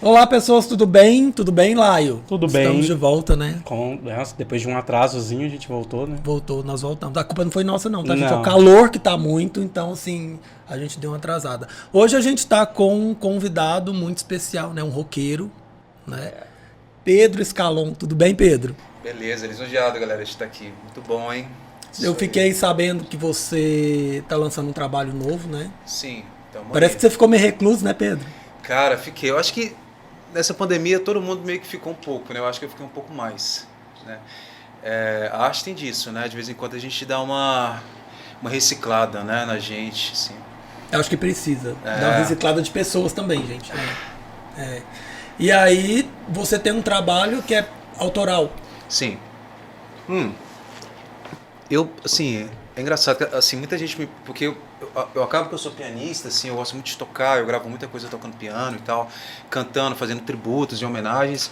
Olá, pessoas, tudo bem? Tudo bem, Laio? Tudo bem. Estamos de volta, né? Depois de um atrasozinho, a gente voltou, né? Voltou, nós voltamos. A culpa não foi nossa, não, tá, gente? É o Não. calor que tá muito, então, assim, a gente deu uma atrasada. Hoje a gente tá com um convidado muito especial, né? Um roqueiro, né? Pedro Scalon. Tudo bem, Pedro? Beleza, lisonjeado, galera, de estar aqui. Muito bom, hein? Eu fiquei sabendo que você tá lançando um trabalho novo, né? Sim, tamo Parece aí. que você ficou meio recluso, né, Pedro? Cara, fiquei. Eu acho que nessa pandemia todo mundo meio que ficou um pouco, né? Eu acho que eu fiquei um pouco mais, né? A arte tem disso, né? De vez em quando a gente dá uma reciclada, né, na gente, assim. Eu acho que precisa. Dar uma reciclada de pessoas também, gente. Né? É. E aí, você tem um trabalho que é autoral. Sim. Assim, é engraçado, assim, muita gente me... Porque eu acabo que eu sou pianista, assim, eu gosto muito de tocar, eu gravo muita coisa tocando piano e tal, cantando, fazendo tributos e homenagens.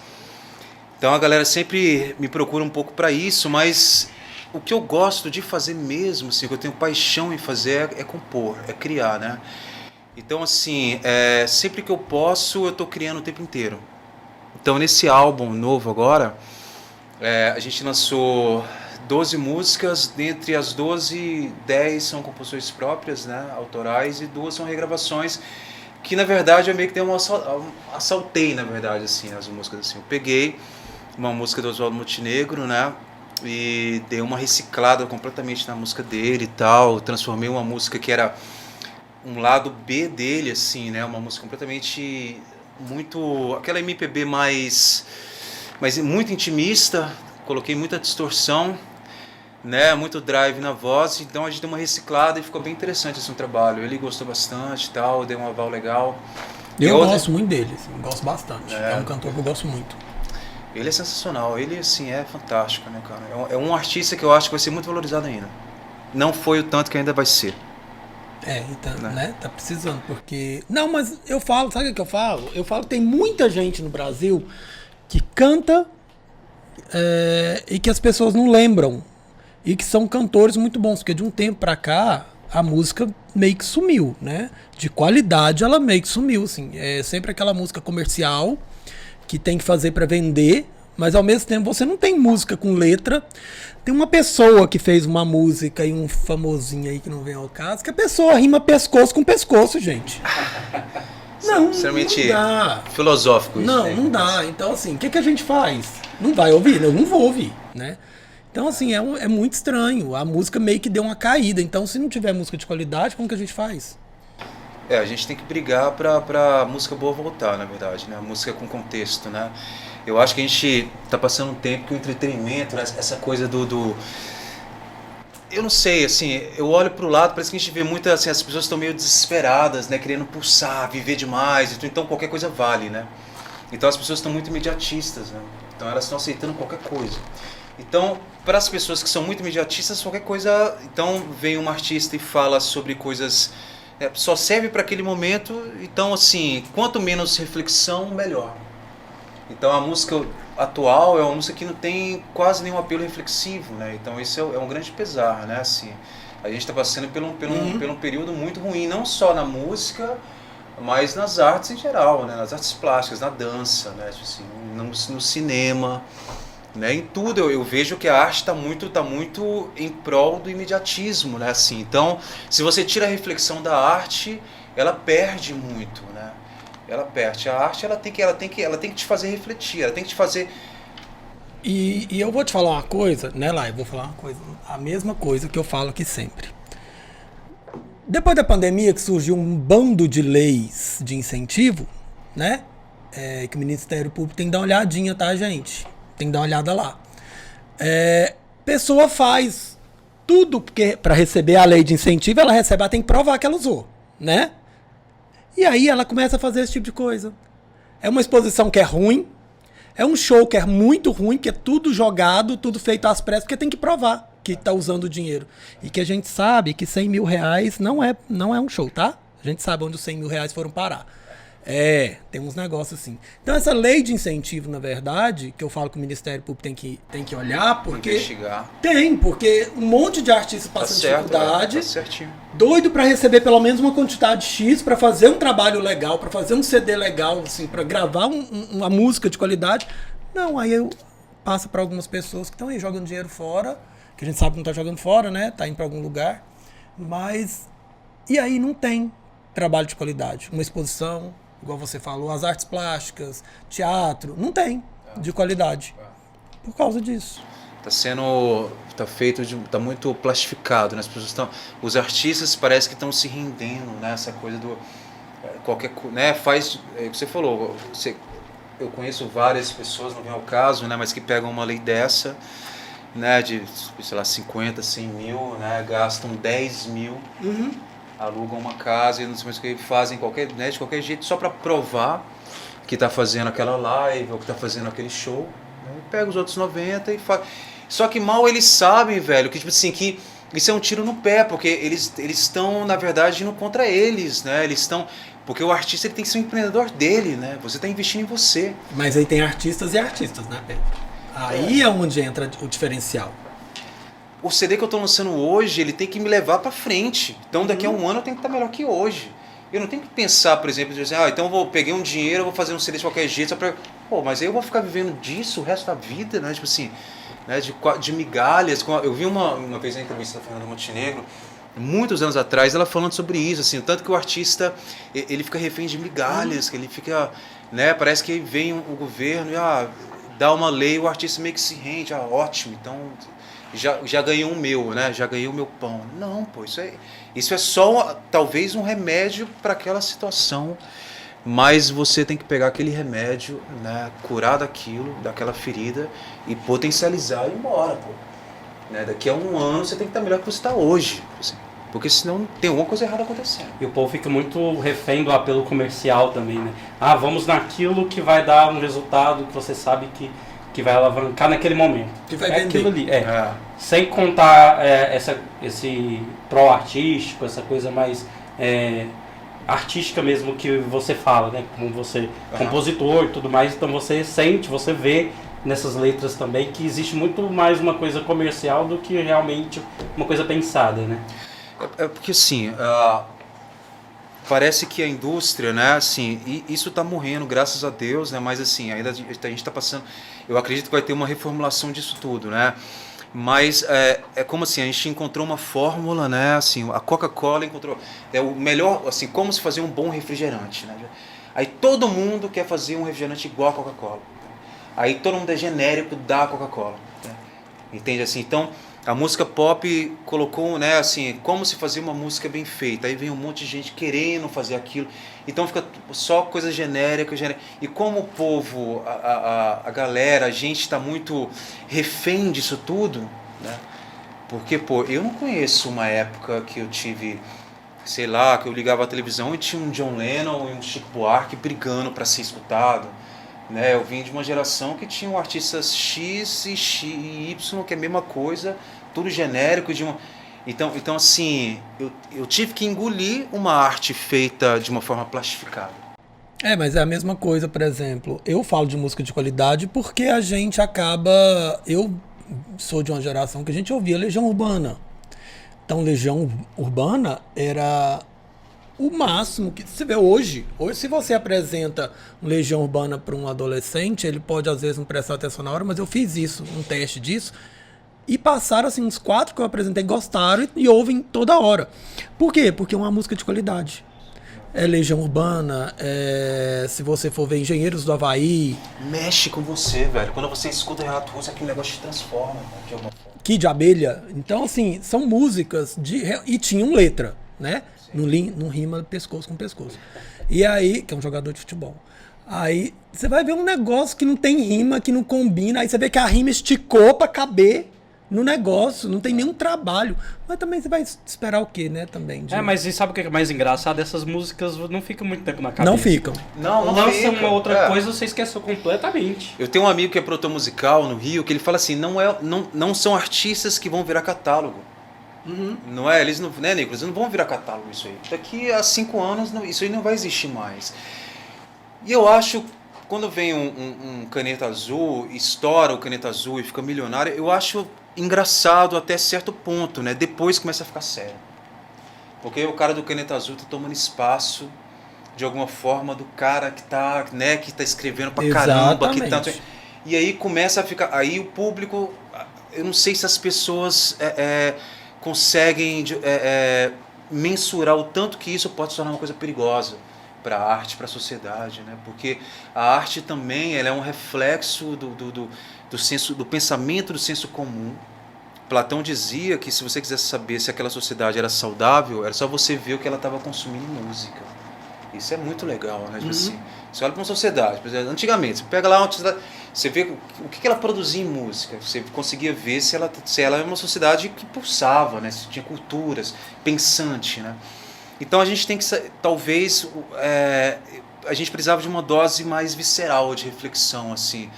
Então a galera sempre me procura um pouco para isso, mas o que eu gosto de fazer mesmo, assim, o que eu tenho paixão em fazer é compor, é criar, né? Então, assim, sempre que eu posso, eu tô criando o tempo inteiro. Então, nesse álbum novo agora, a gente lançou 12 músicas, dentre as 12, 10 são composições próprias, né, autorais, e 2 são regravações, que na verdade eu meio que assaltei, na verdade, assim, as músicas, assim. Eu peguei uma música do Oswaldo Montenegro, né, e dei uma reciclada completamente na música dele e tal, transformei uma música que era um lado B dele, assim, né, uma música completamente muito, aquela MPB mais muito intimista, coloquei muita distorção, né, muito drive na voz, então a gente deu uma reciclada e ficou bem interessante esse trabalho. Ele gostou bastante e tal, deu um aval legal. Eu gosto muito dele, assim, gosto bastante. É um cantor que eu gosto muito. Ele é sensacional, ele assim é fantástico, né, cara? É um artista que eu acho que vai ser muito valorizado ainda. Não foi o tanto que ainda vai ser. Então, né? Tá precisando, porque... Não, mas eu falo, sabe o que eu falo? Eu falo que tem muita gente no Brasil que canta e que as pessoas não lembram. E que são cantores muito bons, porque de um tempo pra cá a música meio que sumiu, né? De qualidade ela meio que sumiu, assim. É sempre aquela música comercial que tem que fazer pra vender, mas ao mesmo tempo você não tem música com letra. Tem uma pessoa que fez uma música e um famosinho aí que não vem ao caso, que a pessoa rima pescoço com pescoço, gente. Não dá. Filosófico isso. Não, não dá. Então, assim, o que a gente faz? Não vai ouvir? Eu não vou ouvir, né? Então, assim, é muito estranho. A música meio que deu uma caída. Então, se não tiver música de qualidade, como que a gente faz? A gente tem que brigar pra música boa voltar, na verdade, né? A música com contexto, né? Eu acho que a gente tá passando um tempo que o entretenimento, essa coisa do... Eu não sei, assim, eu olho pro lado, parece que a gente vê muita, assim, as pessoas estão meio desesperadas, né? Querendo pulsar, viver demais, então qualquer coisa vale, né? Então as pessoas estão muito imediatistas, né? Então elas estão aceitando qualquer coisa. Então, para as pessoas que são muito imediatistas, qualquer coisa... Então, vem um artista e fala sobre coisas... só serve para aquele momento. Então, assim, quanto menos reflexão, melhor. Então, a música atual é uma música que não tem quase nenhum apelo reflexivo, né? Então, isso é um grande pesar, né? Assim, a gente está passando por um período muito ruim, não só na música, mas nas artes em geral, né? Nas artes plásticas, na dança, né? Assim, no cinema... Né, em tudo eu vejo que a arte está muito em prol do imediatismo, né, assim. Então, se você tira a reflexão da arte, ela perde muito, né? Ela perde. A arte ela tem que te fazer refletir, ela tem que te fazer. E eu vou te falar uma coisa, né, Lai? Eu vou falar uma coisa, a mesma coisa que eu falo aqui sempre. Depois da pandemia que surgiu um bando de leis de incentivo, né? Que o Ministério Público tem que dar uma olhadinha, tá, gente? Tem que dar uma olhada lá. Pessoa faz tudo porque para receber a lei de incentivo, ela tem que provar que ela usou, né? E aí ela começa a fazer esse tipo de coisa. É uma exposição que é ruim, é um show que é muito ruim, que é tudo jogado, tudo feito às pressas, porque tem que provar que está usando o dinheiro. E que a gente sabe que 100 mil reais não é um show, tá? A gente sabe onde os 100 mil reais foram parar. Tem uns negócios assim. Então essa lei de incentivo, na verdade, que eu falo que o Ministério Público tem que olhar, porque... Investigar. Porque um monte de artistas passam dificuldade, tá certinho. doido para receber pelo menos uma quantidade X para fazer um trabalho legal, para fazer um CD legal, assim, para gravar uma música de qualidade. Não, aí eu passo para algumas pessoas que estão aí jogando dinheiro fora, que a gente sabe que não tá jogando fora, né? Tá indo para algum lugar, mas... E aí não tem trabalho de qualidade. Uma exposição, igual você falou, as artes plásticas, teatro, não tem de qualidade. Por causa disso. Tá feito, tá muito plastificado, né? As pessoas os artistas parece que estão se rendendo, né? Essa coisa do qualquer, né? Faz, é o que você falou, eu conheço várias pessoas, não vem ao caso, né? Mas que pegam uma lei dessa, né? De, sei lá, 50, 100 mil, né? Gastam 10 mil, alugam uma casa e não sei mais o que, fazem né? De qualquer jeito só para provar que tá fazendo aquela live ou que tá fazendo aquele show, né? Pega os outros 90 e faz. Só que mal eles sabem, velho, que tipo assim, que isso é um tiro no pé, porque eles estão, na verdade, indo contra eles, né? Eles estão... Porque o artista ele tem que ser um empreendedor dele, né? Você está investindo em você. Mas aí tem artistas e artistas, né, Pedro? Aí é onde entra o diferencial. O CD que eu estou lançando hoje, ele tem que me levar para frente. Então daqui a um ano eu tenho que estar melhor que hoje. Eu não tenho que pensar, por exemplo, dizer, então peguei um dinheiro, eu vou fazer um CD de qualquer jeito, só pra... mas aí eu vou ficar vivendo disso o resto da vida, né? Tipo assim, né? De migalhas. Eu vi uma vez na entrevista da Fernanda Montenegro, muitos anos atrás, ela falando sobre isso, assim, tanto que o artista, ele fica refém de migalhas, que ele fica, né? Parece que vem o governo e dá uma lei, o artista meio que se rende, ótimo, então já ganhei o meu, né? Já ganhei o meu pão. Não, pô, isso é só talvez um remédio para aquela situação, mas você tem que pegar aquele remédio, né? Curar daquela ferida e potencializar e ir embora, pô. Né? Daqui a um ano você tem que estar melhor que você está hoje, assim, porque senão tem alguma coisa errada acontecendo. E o povo fica muito refém do apelo comercial também, né? Vamos naquilo que vai dar um resultado que você sabe que vai alavancar naquele momento. Que vai vender. Aquilo ali, sem contar esse pró-artístico, essa coisa mais artística mesmo que você fala, né? Como você, compositor e tudo mais, então você sente, você vê nessas letras também que existe muito mais uma coisa comercial do que realmente uma coisa pensada, né? Porque assim, parece que a indústria, né, assim, isso está morrendo, graças a Deus, né, mas assim, ainda a gente está passando, eu acredito que vai ter uma reformulação disso tudo, né, mas é como assim, a gente encontrou uma fórmula, né, assim, a Coca-Cola encontrou, o melhor, assim, como se fazer um bom refrigerante, né, aí todo mundo quer fazer um refrigerante igual a Coca-Cola, aí todo mundo é genérico da Coca-Cola, né, entende, assim, então... A música pop colocou, né, assim, como se fazer uma música bem feita. Aí vem um monte de gente querendo fazer aquilo. Então fica só coisa genérica. E como o povo, a galera, a gente está muito refém disso tudo, né? Porque, eu não conheço uma época que eu tive, sei lá, que eu ligava a televisão e tinha um John Lennon e um Chico Buarque brigando para ser escutado. Né, eu vim de uma geração que tinha artistas X e Y, que é a mesma coisa, tudo genérico. Então assim, eu tive que engolir uma arte feita de uma forma plastificada. Mas é a mesma coisa, por exemplo, eu falo de música de qualidade porque a gente acaba... Eu sou de uma geração que a gente ouvia Legião Urbana. Então, Legião Urbana era... o máximo que você vê hoje, se você apresenta um Legião Urbana para um adolescente, ele pode às vezes não prestar atenção na hora, mas eu fiz isso, um teste disso, e passaram assim, uns 4 que eu apresentei, gostaram e ouvem toda hora. Por quê? Porque é uma música de qualidade. É Legião Urbana, se você for ver Engenheiros do Havaí... Mexe com você, velho. Quando você escuta Renato Russo, aquele negócio te transforma, de alguma forma. Kid Abelha. Então, assim, são músicas e tinham letra, né? Não rima pescoço com pescoço. E aí, que é um jogador de futebol. Aí você vai ver um negócio que não tem rima, que não combina. Aí você vê que a rima esticou pra caber no negócio. Não tem nenhum trabalho. Mas também você vai esperar o quê, né? Também. Mas e sabe o que é mais engraçado? Essas músicas não ficam muito tempo na cabeça. Não ficam. Não lança fica. Uma outra coisa, você esqueceu completamente. Eu tenho um amigo que é produtor musical no Rio, que ele fala assim, não são artistas que vão virar catálogo. Não é? Eles não, né, Nicolas? Eles não vão virar catálogo isso aí. Daqui a 5 anos isso aí não vai existir mais. E eu acho, quando vem um Caneta Azul, estoura o Caneta Azul e fica milionário, eu acho engraçado até certo ponto, né? Depois começa a ficar sério. Porque o cara do Caneta Azul tá tomando espaço, de alguma forma, do cara que tá, né, que tá escrevendo pra caramba. Que tá, e aí começa a ficar... Aí o público... Eu não sei se as pessoas conseguem mensurar o tanto que isso pode se tornar uma coisa perigosa para a arte, para a sociedade, né? Porque a arte também ela é um reflexo do pensamento, do senso comum. Platão dizia que se você quisesse saber se aquela sociedade era saudável, era só você ver o que ela estava consumindo em música. Isso é muito legal, né? Tipo assim, você olha para uma sociedade, por exemplo, antigamente, você pega lá uma sociedade, você vê o que ela produzia em música, você conseguia ver se ela é uma sociedade que pulsava, né? Se tinha culturas, pensante, né? Então a gente tem que, talvez, a gente precisava de uma dose mais visceral de reflexão, assim.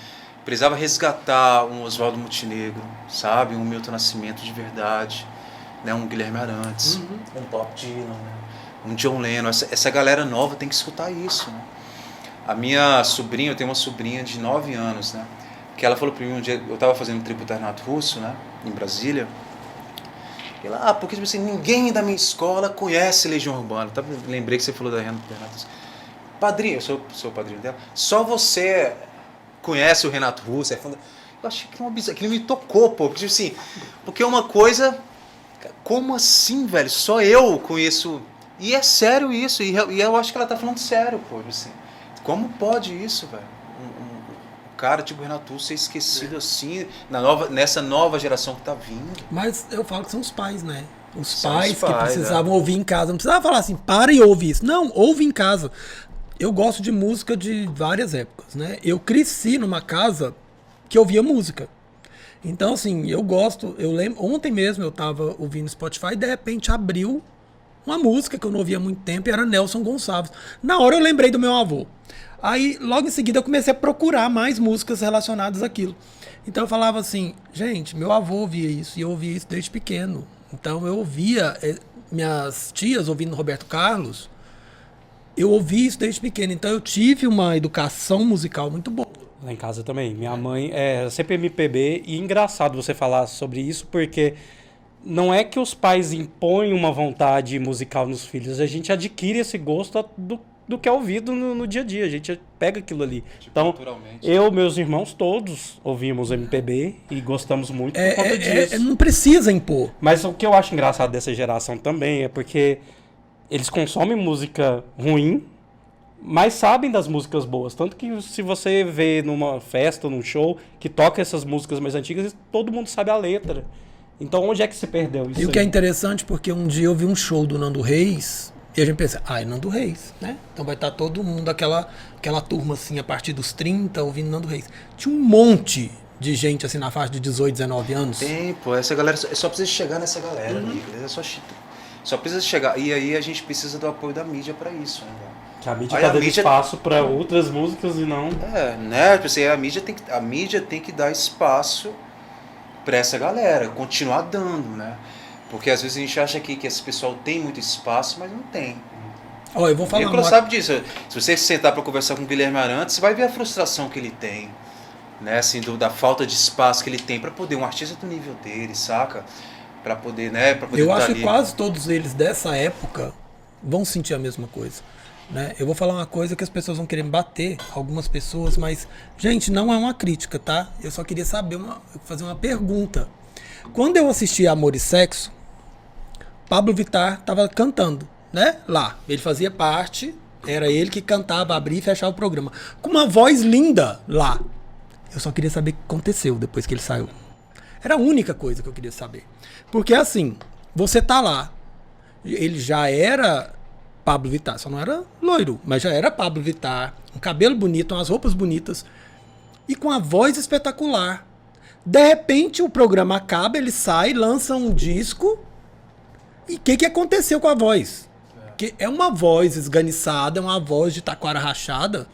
Precisava resgatar um Oswaldo Montenegro, sabe? Um Milton Nascimento de verdade, né? Um Guilherme Arantes, um Bob Dylan, né? Um John Lennon. Essa galera nova tem que escutar isso, né? A minha sobrinha, eu tenho uma sobrinha de 9 anos, né? Que ela falou para mim um dia, eu estava fazendo um tributo a Renato Russo, né? Em Brasília. E ela, porque tipo assim, ninguém da minha escola conhece Legião Urbana. Lembrei que você falou da Renato Russo. Padrinho, eu sou o padrinho dela. Só você conhece o Renato Russo. Eu achei que aquilo me tocou, pô. Porque, tipo assim, porque uma coisa... Como assim, velho? Só eu conheço... E é sério isso. E eu acho que ela tá falando sério, pô. Assim. Como pode isso, velho? Um cara tipo Renato Russo ser esquecido assim nessa nova geração que tá vindo. Mas eu falo que são os pais, né? Os pais que precisavam ouvir em casa. Não precisava falar assim, para e ouve isso. Não, ouve em casa. Eu gosto de música de várias épocas, né? Eu cresci numa casa que ouvia música. Então, assim, eu gosto... Eu lembro, ontem mesmo eu tava ouvindo Spotify e de repente abriu uma música que eu não ouvia há muito tempo e era Nelson Gonçalves. Na hora eu lembrei do meu avô. Aí, logo em seguida, eu comecei a procurar mais músicas relacionadas àquilo. Então eu falava assim, gente, meu avô ouvia isso e eu ouvia isso desde pequeno. Então eu ouvia minhas tias ouvindo Roberto Carlos. Eu ouvi isso desde pequeno. Então eu tive uma educação musical muito boa. Lá em casa também. Minha mãe é sempre MPB e engraçado você falar sobre isso porque não é que os pais impõem uma vontade musical nos filhos, a gente adquire esse gosto do que é ouvido no dia a dia, a gente pega aquilo ali. Tipo, então, eu, meus irmãos, todos ouvimos MPB e gostamos muito por conta disso. Não precisa impor. Mas o que eu acho engraçado dessa geração também é porque eles consomem música ruim, mas sabem das músicas boas. Tanto que se você vê numa festa, num show, que toca essas músicas mais antigas, todo mundo sabe a letra. Então onde é que se perdeu isso? E o que é interessante, porque um dia eu vi um show do Nando Reis, e a gente pensa, é Nando Reis, né? Então vai estar todo mundo, aquela turma assim, a partir dos 30, ouvindo Nando Reis. Tinha um monte de gente assim na faixa de 18, 19 anos. Pô, essa galera, só precisa chegar nessa galera, só precisa chegar. E aí a gente precisa do apoio da mídia para isso, né? Que a mídia tá dando espaço para outras músicas e não... né? A mídia tem que dar espaço para essa galera, continuar dando, né? Porque às vezes a gente acha que esse pessoal tem muito espaço, mas não tem. Eu vou falar. O Nicolas sabe disso. Se você sentar para conversar com o Guilherme Arantes, você vai ver a frustração que ele tem, né? Assim, da falta de espaço que ele tem para poder um artista do nível dele, saca? Para poder, né? Pra poder eu acho que quase todos eles dessa época vão sentir a mesma coisa. Né? Eu vou falar uma coisa que as pessoas vão querer me bater, algumas pessoas, mas, gente, não é uma crítica, tá? Eu só queria fazer uma pergunta. Quando eu assisti Amor e Sexo, Pablo Vittar estava cantando, né? Lá. Ele fazia parte, era ele que cantava, abria e fechava o programa. Com uma voz linda lá. Eu só queria saber o que aconteceu depois que ele saiu. Era a única coisa que eu queria saber. Porque assim, você tá lá, ele já era Pablo Vittar, só não era loiro, mas já era Pablo Vittar, um cabelo bonito, umas roupas bonitas e com a voz espetacular. De repente o programa acaba, ele sai, lança um disco e o que aconteceu com a voz? Que é uma voz esganiçada, é uma voz de taquara rachada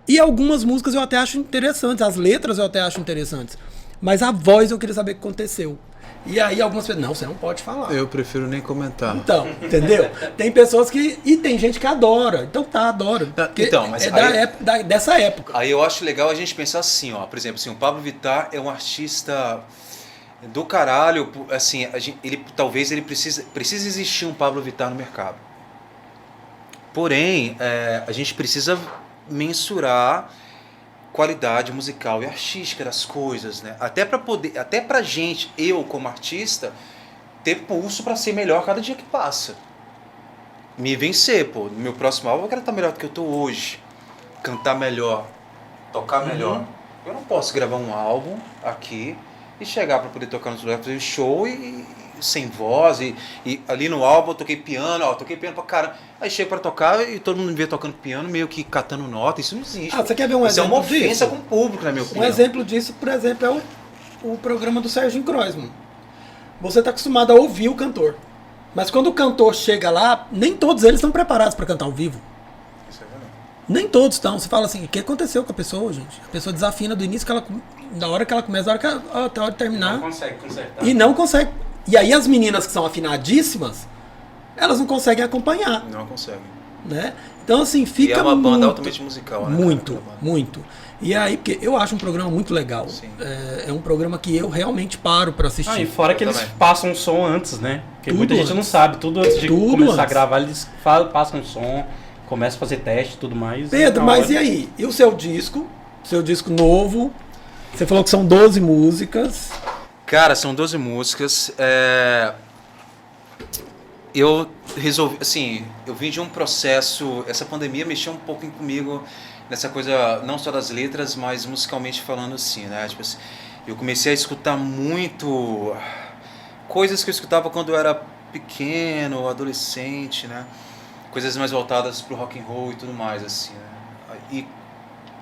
e algumas músicas eu até acho interessantes, as letras eu até acho interessantes, mas a voz eu queria saber o que aconteceu. E aí algumas pessoas, não, você não pode falar. Eu prefiro nem comentar. Então, entendeu? Tem pessoas que... E tem gente que adora. Então adora. Então, mas dessa época. Aí eu acho legal a gente pensar assim, ó. Por exemplo, assim, o Pablo Vittar é um artista do caralho. Assim, talvez ele precise existir um Pablo Vittar no mercado. Porém, a gente precisa mensurar qualidade musical e artística das coisas, né? Até pra gente, eu como artista, ter pulso para ser melhor cada dia que passa. Me vencer, pô. No meu próximo álbum eu quero estar melhor do que eu tô hoje. Cantar melhor, tocar melhor. Eu não posso gravar um álbum aqui e chegar para poder tocar nos lugares, fazer show e sem voz, e ali no álbum eu toquei piano, pra caramba. Aí chego pra tocar e todo mundo me vê tocando piano, meio que catando nota. Isso não existe. Você quer ver um exemplo disso? Isso é uma ofensa com o público, na minha opinião. Um exemplo disso, por exemplo, é o programa do Serginho Kroisman. Você tá acostumado a ouvir o cantor. Mas quando o cantor chega lá, nem todos eles estão preparados para cantar ao vivo. Isso é verdade. Nem todos estão. Você fala assim, o que aconteceu com a pessoa, gente? A pessoa desafina do início, da hora que ela começa, da hora que ela até a hora de terminar. Não consegue consertar. E não consegue. E aí as meninas que são afinadíssimas, elas não conseguem acompanhar. Não conseguem. Né? Então, assim, fica e é uma banda altamente musical, né? Muito. E aí, porque eu acho um programa muito legal. É um programa que eu realmente paro pra assistir. E fora que eles passam um som antes, né? Porque muita gente não sabe. Tudo antes de começar a gravar, eles passam um som, começam a fazer teste e tudo mais. Pedro, mas e aí? E o seu disco? Seu disco novo? Você falou que são 12 músicas. Cara, são 12 músicas. Eu resolvi, assim, eu vim de um processo, essa pandemia mexeu um pouco comigo nessa coisa, não só das letras, mas musicalmente falando assim, né? Tipo assim, eu comecei a escutar muito coisas que eu escutava quando eu era pequeno, adolescente, né? Coisas mais voltadas pro rock and roll e tudo mais, assim, né? E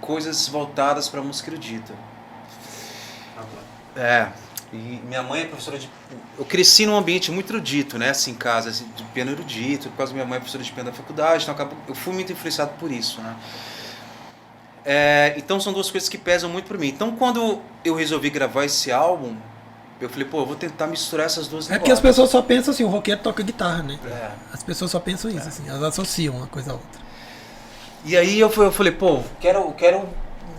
coisas voltadas pra música erudita. E minha mãe é professora de... Eu cresci num ambiente muito erudito, né? Assim, em casa, assim, de piano erudito. Por causa da minha mãe é professora de piano da faculdade. Então eu fui muito influenciado por isso, né? Então são duas coisas que pesam muito por mim. Então quando eu resolvi gravar esse álbum, eu falei, pô, eu vou tentar misturar essas duas linguagens. Porque as pessoas só pensam assim, o roqueiro toca guitarra, né? As pessoas só pensam isso, assim. Elas associam uma coisa a outra. E aí eu falei, pô, quero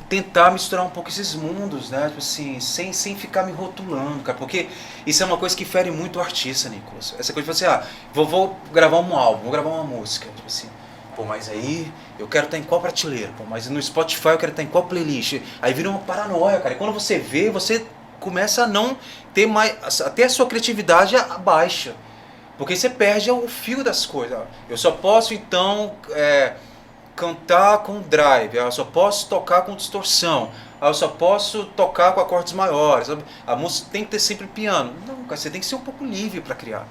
tentar misturar um pouco esses mundos, né? Tipo assim, sem ficar me rotulando, cara. Porque isso é uma coisa que fere muito o artista, Nicolas. Essa coisa de você, vou gravar um álbum, vou gravar uma música. Tipo assim, pô, mas aí eu quero estar em qual prateleira? Pô, mas no Spotify eu quero estar em qual playlist? Aí vira uma paranoia, cara. E quando você vê, você começa a não ter mais... Até a sua criatividade abaixa. Porque você perde o fio das coisas. Eu só posso, então... cantar com drive, eu só posso tocar com distorção, eu só posso tocar com acordes maiores, a música tem que ter sempre piano. Não, cara, você tem que ser um pouco livre para criar.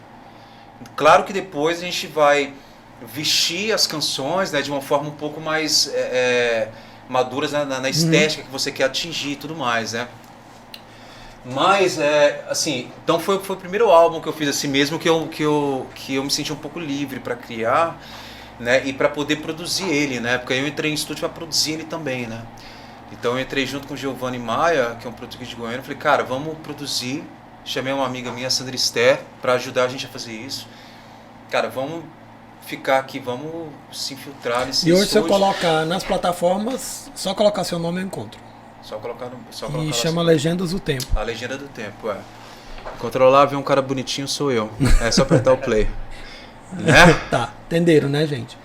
Claro que depois a gente vai vestir as canções, né, de uma forma um pouco mais maduras na estética que você quer atingir e tudo mais, né. Mas, assim, então foi o primeiro álbum que eu fiz assim mesmo, que eu me senti um pouco livre para criar, né, e para poder produzir ele, né, porque eu entrei em estúdio para produzir ele também, né. Então eu entrei junto com o Giovanni Maia, que é um produtor de Goiânia, falei, cara, vamos produzir. Chamei uma amiga minha, Sandra Esther, para ajudar a gente a fazer isso. Cara, vamos ficar aqui, vamos se infiltrar nesse estúdio. E hoje estúdio. se eu colocar nas plataformas, só colocar seu nome eu encontro. Só colocar e chama Legendas do Tempo. A Legenda do Tempo, Encontrou lá, vê um cara bonitinho, sou eu. É só apertar o play. Né? Tá, entenderam, né, gente?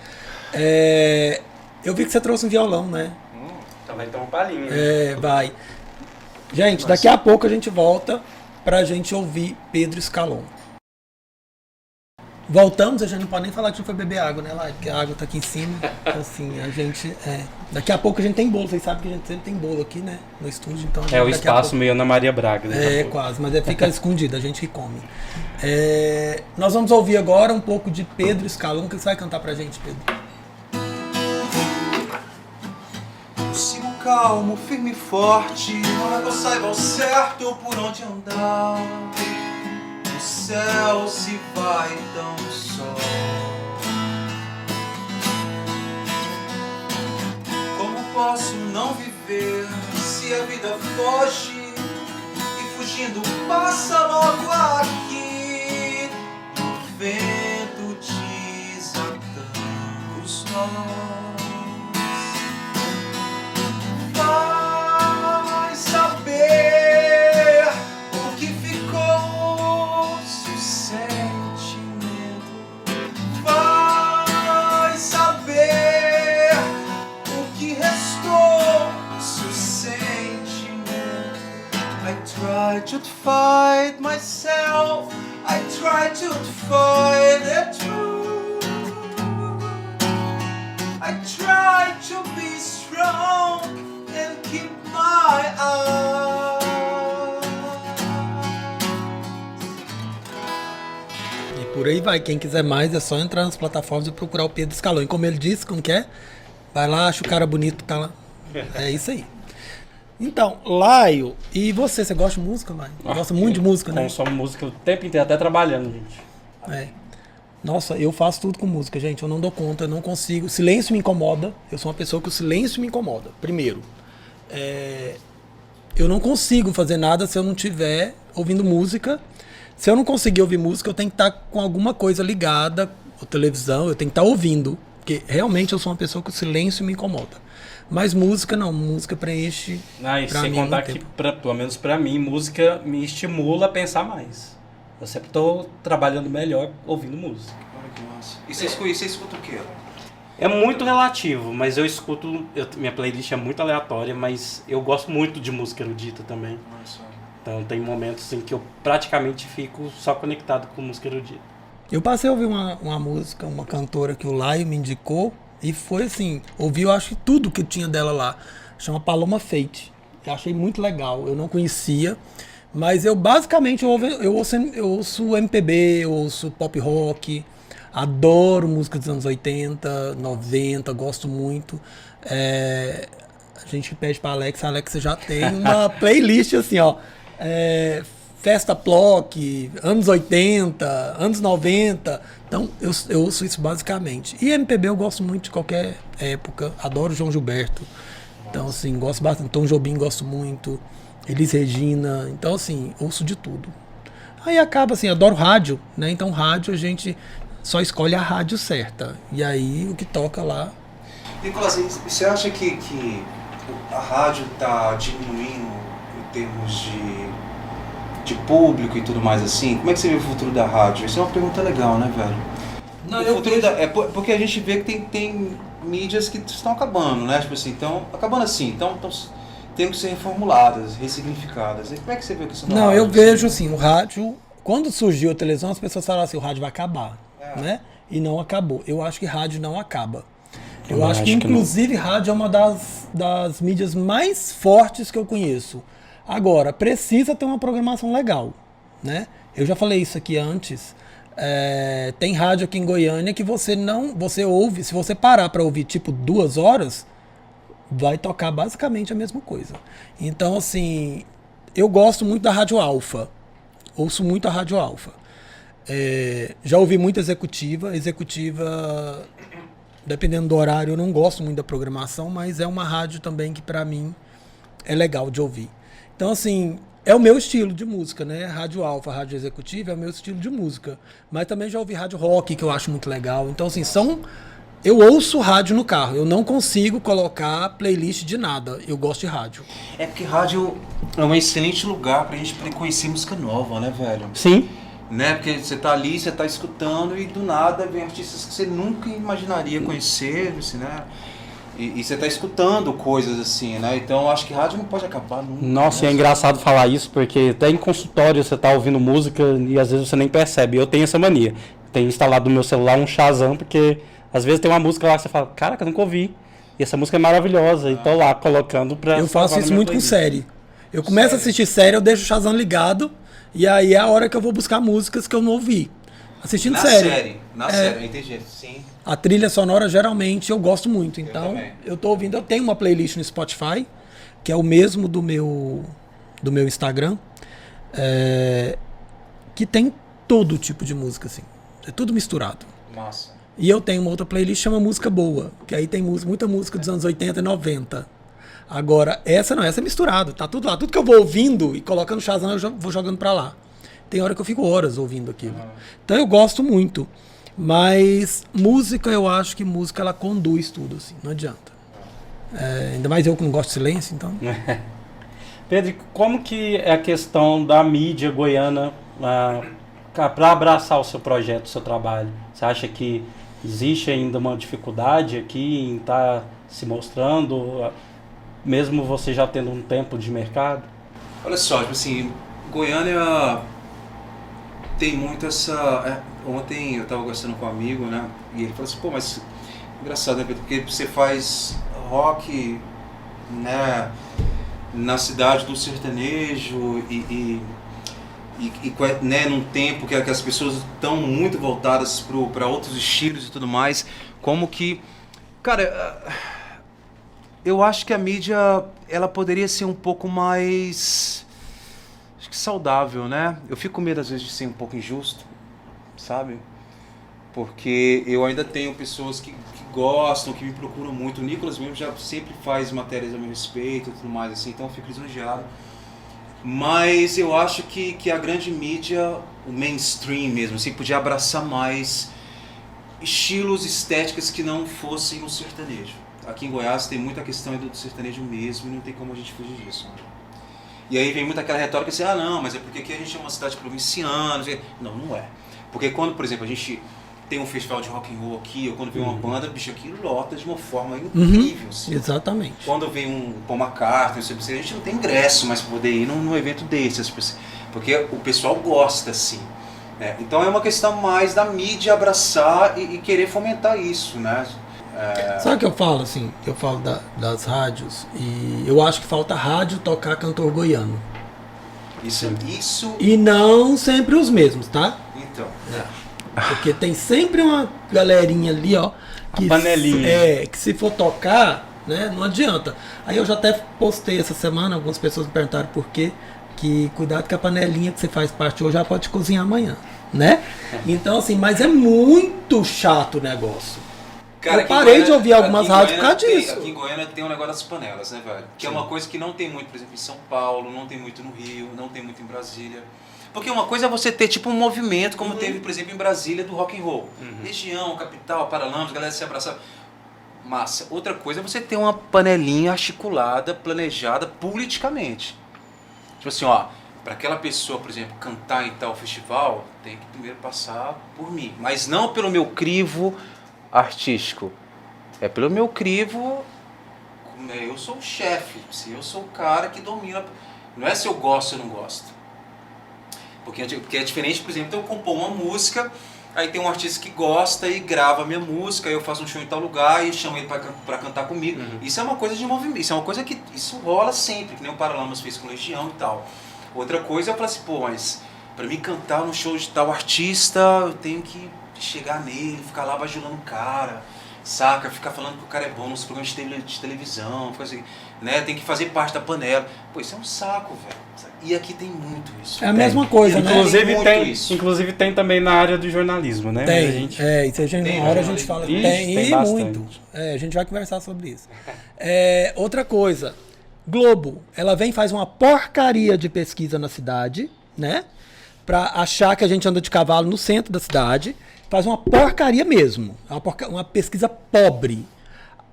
Eu vi que você trouxe um violão, né? Então vai ter uma palhinha. Vai. Gente, daqui a pouco a gente volta pra gente ouvir Pedro Scalon. Voltamos, a gente não pode nem falar que a gente foi beber água, né, lá, porque a água tá aqui em cima. Então, assim, a gente... Daqui a pouco a gente tem bolo, vocês sabem que a gente sempre tem bolo aqui, né, no estúdio. Então o espaço meio Ana Maria Braga. Quase, mas fica escondido, a gente que come. Nós vamos ouvir agora um pouco de Pedro Scalon. O que você vai cantar pra gente, Pedro? Sigo calmo, firme e forte, não é que eu saiba ao certo por onde andar. O céu se vai tão só. Como posso não viver se a vida foge e sentindo, passa logo aqui. E o vento desatando os nós. Vai saber o que ficou se o sentimento. Vai saber o que restou se o sentimento. I try to fight myself, I try to fight the truth. I try to be strong and keep my eyes. E por aí vai. Quem quiser mais é só entrar nas plataformas e procurar o Pedro Scaloni. Como ele disse, como que é? Vai lá, acha o cara bonito, tá lá. É isso aí. Então, Laio, e você gosta de música, Laio? Gosta muito de música, né? Consumo música o tempo inteiro, até trabalhando, gente. É. Nossa, eu faço tudo com música, gente. Eu não dou conta, eu não consigo. O silêncio me incomoda. Eu sou uma pessoa que o silêncio me incomoda. Primeiro, eu não consigo fazer nada se eu não estiver ouvindo música. Se eu não conseguir ouvir música, eu tenho que estar com alguma coisa ligada, ou televisão, eu tenho que estar ouvindo. Porque realmente eu sou uma pessoa que o silêncio me incomoda. Mas música não, música preenche. E sem contar que, pelo menos pra mim, música me estimula a pensar mais. Eu sempre tô trabalhando melhor ouvindo música. Olha que massa. E você escuta o quê? É muito relativo, mas eu escuto. Minha playlist é muito aleatória, mas eu gosto muito de música erudita também. Nossa. Então tem momentos em que eu praticamente fico só conectado com música erudita. Eu passei a ouvir uma música, uma cantora que o Laio me indicou, e foi assim, ouvi eu acho que tudo que tinha dela lá. Chama Paloma Faith. Eu achei muito legal, eu não conhecia, mas eu basicamente eu ouço MPB, eu ouço pop rock, adoro música dos anos 80, 90, gosto muito. A gente pede pra Alexa já tem uma playlist assim, ó. Festa Plock, anos 80, anos 90. Então, eu ouço isso basicamente. E MPB eu gosto muito de qualquer época. Adoro João Gilberto. Então, assim, gosto bastante. Tom Jobim gosto muito. Elis Regina. Então, assim, ouço de tudo. Aí acaba assim, adoro rádio, né? Então, rádio a gente só escolhe a rádio certa. E aí, o que toca lá. Nicolas, você acha que a rádio está diminuindo em termos de público e tudo mais assim? Como é que você vê o futuro da rádio? Isso é uma pergunta legal, né, velho? Não, o futuro porque a gente vê que tem mídias que estão acabando, né? Tipo assim, estão acabando assim, então tem que ser reformuladas, ressignificadas. E como é que você vê isso? Não, eu vejo assim, o rádio, quando surgiu a televisão, as pessoas falaram assim, o rádio vai acabar, né? E não acabou. Eu acho que rádio não acaba. Eu acho que inclusive rádio é uma das mídias mais fortes que eu conheço. Agora, precisa ter uma programação legal, né? Eu já falei isso aqui antes. Tem rádio aqui em Goiânia que você ouve, se você parar para ouvir tipo 2 horas, vai tocar basicamente a mesma coisa. Então, assim, eu gosto muito da Rádio Alfa. Ouço muito a Rádio Alfa. Já ouvi muito executiva, dependendo do horário, eu não gosto muito da programação, mas é uma rádio também que para mim é legal de ouvir. Então, assim, é o meu estilo de música, né? Rádio Alfa, rádio executiva é o meu estilo de música. Mas também já ouvi rádio rock, que eu acho muito legal. Então, assim, eu ouço rádio no carro. Eu não consigo colocar playlist de nada. Eu gosto de rádio. É porque rádio é um excelente lugar pra gente conhecer música nova, né, velho? Sim. Né? Porque você tá ali, você tá escutando e do nada vem artistas que você nunca imaginaria conhecer, assim, né? E você tá escutando coisas assim, né? Então eu acho que rádio não pode acabar nunca. Nossa, e é engraçado falar isso, porque até em consultório você tá ouvindo música e às vezes você nem percebe. Eu tenho essa mania. Tenho instalado no meu celular um Shazam, porque às vezes tem uma música lá que você fala, caraca, eu nunca ouvi. E essa música é maravilhosa. E tô lá colocando pra... Eu faço isso muito com série. Eu começo a assistir série, eu deixo o Shazam ligado, e aí é a hora que eu vou buscar músicas que eu não ouvi. Assistindo série. Na série, eu entendi. Sim. A trilha sonora, geralmente, eu gosto muito. Então, eu tô ouvindo. Eu tenho uma playlist no Spotify, que é o mesmo do meu Instagram, que tem todo tipo de música, assim. É tudo misturado. Massa. E eu tenho uma outra playlist que chama Música Boa, que aí tem muita música dos anos 80 e 90. Agora, essa não, essa é misturado, tá tudo lá. Tudo que eu vou ouvindo e colocando no Shazam, eu vou jogando pra lá. Tem hora que eu fico horas ouvindo aquilo. Então eu gosto muito. Mas música, eu acho que música ela conduz tudo, assim, não adianta. Ainda mais eu que não gosto de silêncio, então. Pedro, como que é a questão da mídia goiana para abraçar o seu projeto, o seu trabalho? Você acha que existe ainda uma dificuldade aqui em estar se mostrando, mesmo você já tendo um tempo de mercado? Olha só, tipo assim, Goiânia tem muito essa... Ontem eu estava conversando com um amigo, né? E ele falou assim, pô, mas engraçado, né, Pedro? Porque você faz rock, né, na cidade do sertanejo e né, num tempo que as pessoas estão muito voltadas para outros estilos e tudo mais, como que... Cara, eu acho que a mídia, ela poderia ser um pouco mais... Acho que saudável, né? Eu fico com medo às vezes de ser um pouco injusto, sabe? Porque eu ainda tenho pessoas que gostam, que me procuram muito. O Nicolas mesmo já sempre faz matérias a meu respeito e tudo mais, assim, então eu fico lisonjeado. Mas eu acho que a grande mídia, o mainstream mesmo, assim, podia abraçar mais estilos, estéticas que não fossem o sertanejo. Aqui em Goiás tem muita questão do sertanejo mesmo e não tem como a gente fugir disso. E aí vem muita aquela retórica assim, não, mas é porque aqui a gente é uma cidade provinciana. Não, não é. Porque quando, por exemplo, a gente tem um festival de rock and roll aqui, ou quando vem uma banda, bicho, aqui lota de uma forma incrível. Assim. Exatamente. Quando vem um Paul McCartney, a gente não tem ingresso mais para poder ir num evento desses, porque o pessoal gosta, assim. Né? Então é uma questão mais da mídia abraçar e querer fomentar isso, né? Sabe o que eu falo, assim? Eu falo das rádios, e eu acho que falta rádio tocar cantor goiano. Isso. E não sempre os mesmos, tá? Então. Porque tem sempre uma galerinha ali, ó. Que a panelinha. Que se for tocar, né, não adianta. Aí eu já até postei essa semana, algumas pessoas me perguntaram por quê. Que cuidado que a panelinha que você faz parte hoje já pode cozinhar amanhã, né? Então, assim, mas é muito chato o negócio. Cara, eu parei de ouvir algumas rádios por causa disso. Aqui em Goiânia tem um negócio das panelas, né, velho? Que é uma coisa que não tem muito, por exemplo, em São Paulo, não tem muito no Rio, não tem muito em Brasília. Porque uma coisa é você ter tipo um movimento, como teve, por exemplo, em Brasília, do rock and roll. Região, capital, Paralamas, galera se abraçava. Massa. Outra coisa é você ter uma panelinha articulada, planejada politicamente. Tipo assim, ó, para aquela pessoa, por exemplo, cantar em tal festival, tem que primeiro passar por mim. Mas não pelo meu crivo artístico. É pelo meu crivo, eu sou o chefe, eu sou o cara que domina. Não é se eu gosto ou não gosto. Porque é diferente, por exemplo, eu compor uma música, aí tem um artista que gosta e grava a minha música, aí eu faço um show em tal lugar e chamo ele para cantar comigo. Isso é uma coisa de movimento, isso é uma coisa que isso rola sempre, que nem o Paralamas fez com Legião e tal. Outra coisa é eu falar assim, pô, mas para mim cantar no show de tal artista, eu tenho que chegar nele, ficar lá bajulando o cara, saca? Ficar falando que o cara é bom nos programas de televisão, ficar assim, né? Tem que fazer parte da panela. Pô, isso é um saco, velho. E aqui tem muito isso. É a mesma coisa, né? Inclusive tem também na área do jornalismo, né? Tem, isso uma hora a gente fala. Tem muito. A gente vai conversar sobre isso. Outra coisa, Globo, ela vem e faz uma porcaria de pesquisa na cidade, né? Pra achar que a gente anda de cavalo no centro da cidade. Faz uma porcaria mesmo. Uma pesquisa pobre.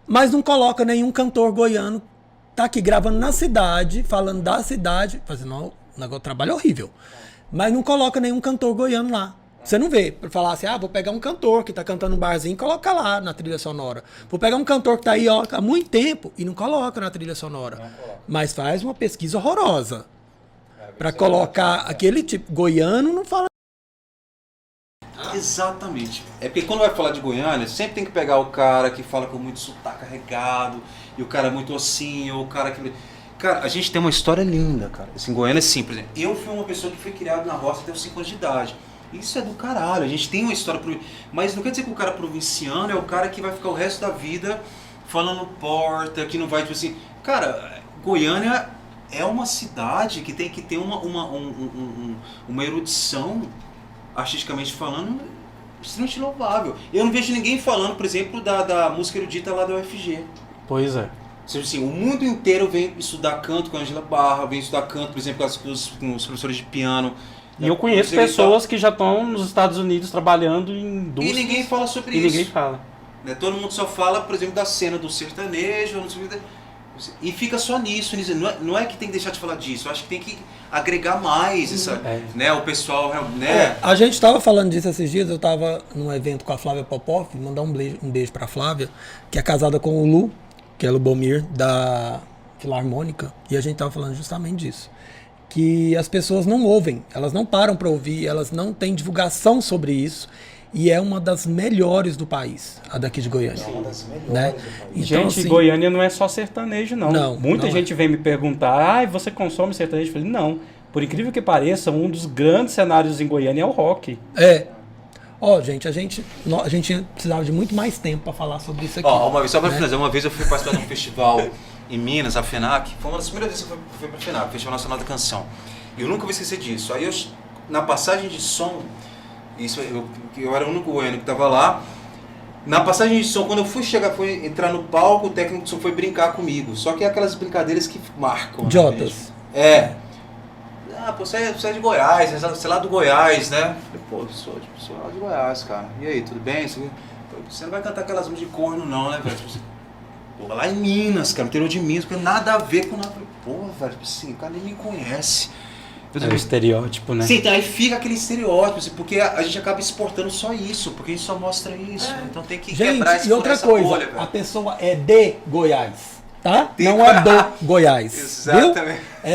Mas não coloca nenhum cantor goiano. Tá aqui gravando na cidade, falando da cidade, fazendo um trabalho horrível. Mas não coloca nenhum cantor goiano lá. Você não vê. Pra falar assim, vou pegar um cantor que tá cantando um barzinho e coloca lá na trilha sonora. Vou pegar um cantor que tá aí há muito tempo e não coloca na trilha sonora. Mas faz uma pesquisa horrorosa. Pra colocar aquele tipo. Goiano não fala. Exatamente. É porque quando vai falar de Goiânia, sempre tem que pegar o cara que fala com muito sotaque carregado, e o cara muito assim, ou o cara que... Cara, a gente tem uma história linda, cara. Assim, Goiânia é simples. Né? Eu fui uma pessoa que foi criada na roça até os 5 anos de idade. Isso é do caralho. A gente tem uma história... Mas não quer dizer que o cara provinciano é o cara que vai ficar o resto da vida falando porta, que não vai, tipo assim... Cara, Goiânia é uma cidade que tem que ter uma erudição... artisticamente falando, extremamente louvável. Eu não vejo ninguém falando, por exemplo, da música erudita lá da UFG. Pois é. Assim, o mundo inteiro vem estudar canto com a Angela Barra, vem estudar canto, por exemplo, com os professores de piano. E eu conheço pessoas que já estão nos Estados Unidos trabalhando em indústrias. E ninguém fala sobre isso. E ninguém fala. Né? Todo mundo só fala, por exemplo, da cena do sertanejo, e fica só nisso. Não é que tem que deixar de falar disso, eu acho que tem que agregar mais né, o pessoal. Né? A gente estava falando disso esses dias, eu estava num evento com a Flávia Popoff, mandar um beijo para a Flávia, que é casada com o Lu, que é Lubomir, da Filarmônica, e a gente estava falando justamente disso. Que as pessoas não ouvem, elas não param para ouvir, elas não têm divulgação sobre isso, e é uma das melhores do país, a daqui de Goiânia. É uma das melhores, né? Do país. Então, gente, assim, Goiânia não é só sertanejo, não. Muita gente vem me perguntar, você consome sertanejo? Eu falei, não. Por incrível que pareça, um dos grandes cenários em Goiânia é o rock. Gente, a gente precisava de muito mais tempo para falar sobre isso aqui. Uma vez, só para finalizar, uma vez eu fui participar de um festival em Minas, a FENAC, foi uma das primeiras vezes que eu fui para a FENAC, Festival Nacional da Canção. E eu nunca vou esquecer disso. Aí na passagem de som, eu era o único goiano que estava lá, na passagem de som, quando eu fui entrar no palco, o técnico de som foi brincar comigo. Só que é aquelas brincadeiras que marcam. Idiotas. Né? Você é de Goiás, você é lá do Goiás, né? Eu falei, sou lá de Goiás, cara. E aí, tudo bem? Você não vai cantar aquelas músicas de corno não, né, velho? Lá em Minas, cara, interior de Minas, porque nada a ver com nada. Velho, assim, o cara nem me conhece. É o estereótipo, né? Sim, então aí fica aquele estereótipo, assim, porque a gente acaba exportando só isso, porque a gente só mostra isso. Então tem que quebrar essa bolha. E outra coisa, a pessoa é de Goiás, tá? Não é do Goiás. Exatamente. Viu?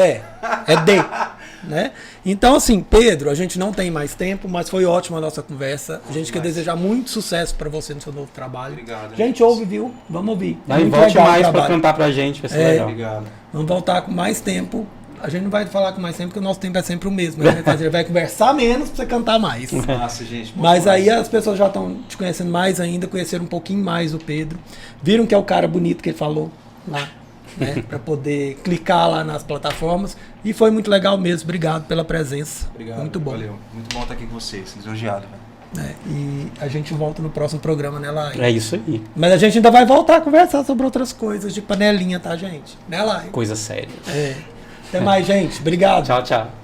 É de. Né? Então, assim, Pedro, a gente não tem mais tempo, mas foi ótima a nossa conversa. A gente quer desejar muito sucesso para você no seu novo trabalho. Obrigado. Gente, ouve, viu? Vamos ouvir. Volte mais para cantar pra gente, vai ser legal. Obrigado. Vamos voltar com mais tempo. A gente não vai falar com mais tempo, porque o nosso tempo é sempre o mesmo. Né? A gente vai conversar menos para você cantar mais. Nossa, gente. Mas aí as pessoas já estão te conhecendo mais ainda, conheceram um pouquinho mais o Pedro. Viram que é o cara bonito que ele falou lá. Né, para poder clicar lá nas plataformas. E foi muito legal mesmo. Obrigado pela presença. Obrigado. Muito bom. Valeu. Muito bom estar aqui com vocês. Lisonjeado, velho. E a gente volta no próximo programa, né, Lai? É isso aí. Mas a gente ainda vai voltar a conversar sobre outras coisas de panelinha, tá, gente? Né, Lai? Coisa séria. Até mais, gente. Obrigado. Tchau, tchau.